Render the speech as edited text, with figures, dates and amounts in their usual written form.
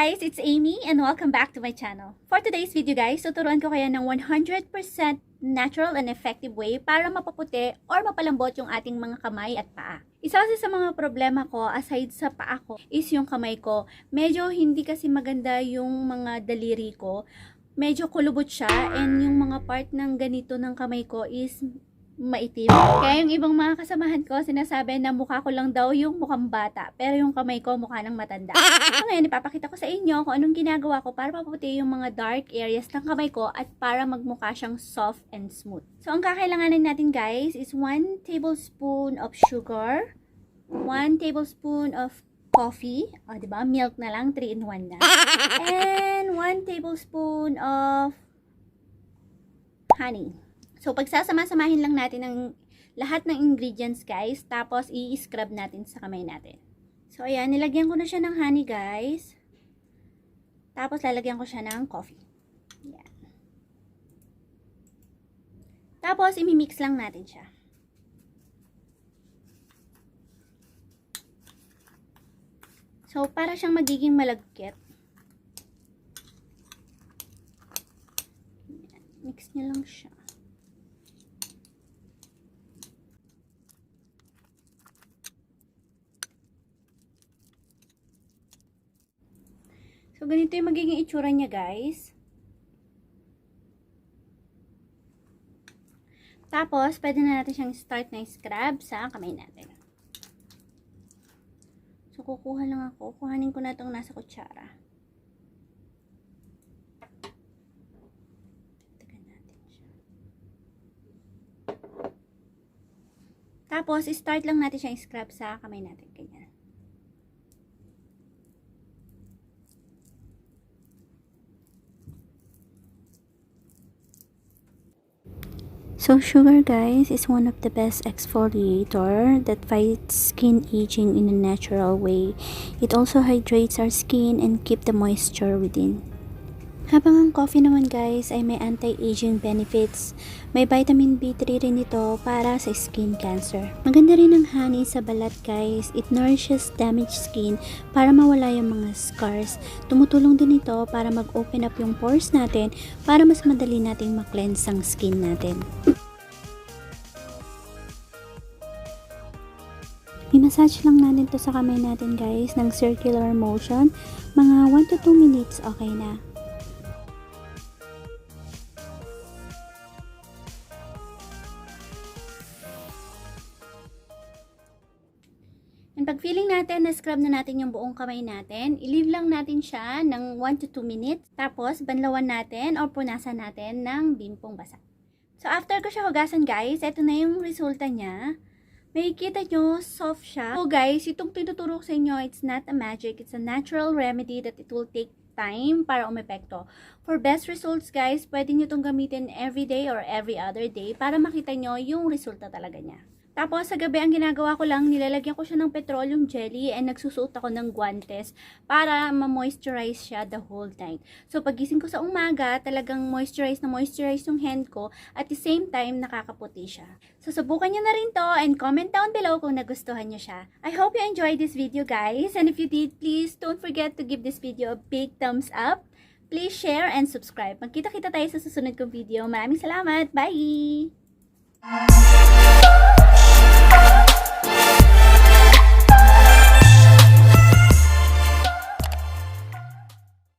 guys, it's Amy and welcome back to my channel. For today's video guys, tuturuan ko kayo ng 100% natural and effective way para mapaputi or mapalambot yung ating mga kamay at paa. Isa kasi sa mga problema ko aside sa paa ko is yung kamay ko. Medyo hindi kasi maganda yung mga daliri ko. Medyo kulubot siya and yung mga part ng ganito ng kamay ko is maitim. Kaya yung ibang mga kasamahan ko sinasabi na mukha ko lang daw yung mukhang bata, pero yung kamay ko mukha ng matanda. So ngayon ipapakita ko sa inyo kung anong ginagawa ko para maputi yung mga dark areas ng kamay ko at para magmukha siyang soft and smooth. So ang kakailanganin natin guys is 1 tablespoon of sugar, 1 tablespoon of coffee, o diba, milk na lang, 3 in 1 na, and 1 tablespoon of honey. So, pagsasama-samahin lang natin ang lahat ng ingredients, guys. Tapos, i-scrub natin sa kamay natin. So, ayan. Nilagyan ko na siya ng honey, guys. Tapos, lalagyan ko siya ng coffee. Ayan. Tapos, imimix lang natin siya. So, para siyang magiging malagkit. Ayan. Mix niyo lang siya. So, ganito yung magiging itsura niya, guys. Tapos, pwede na natin siyang start na scrub sa kamay natin. So, kukuha lang ako. Kuhanin ko na itong nasa kutsara. Tagan natin siya. Tapos, start lang natin siyang scrub sa kamay natin. Ganyan. So sugar guys is one of the best exfoliator that fights skin aging in a natural way. It also hydrates our skin and keep the moisture within. Habang ang coffee naman guys ay may anti-aging benefits. May vitamin B3 rin ito para sa skin cancer. Maganda rin ang honey sa balat guys. It nourishes damaged skin para mawala yung mga scars. Tumutulong din ito para mag-open up yung pores natin para mas madali nating ma-cleanse ang skin natin. I-massage lang natin to sa kamay natin guys ng circular motion. Mga 1 to 2 minutes okay na. And pag feeling natin na scrub na natin yung buong kamay natin, i-leave lang natin siya ng 1 to 2 minutes. Tapos, banlawan natin o punasan natin ng bimpong basa. So, after ko siya hugasan guys, ito na yung resulta niya. Makikita nyo, soft siya. So guys, itong tinuturo ko sa inyo, it's not a magic. It's a natural remedy that it will take time para umepekto. For best results guys, pwede nyo itong gamitin every day or every other day para makita nyo yung resulta talaga niya. Tapos, sa gabi, ang ginagawa ko lang, nilalagyan ko siya ng petroleum jelly and nagsusuot ako ng guantes para ma-moisturize siya the whole night. So, pagising ko sa umaga, talagang moisturize na moisturize yung hand ko at the same time, nakakaputi siya. So, subukan nyo na rin to and comment down below kung nagustuhan nyo siya. I hope you enjoyed this video, guys. And if you did, please don't forget to give this video a big thumbs up. Please share and subscribe. Magkita-kita tayo sa susunod kong video. Maraming salamat. Bye!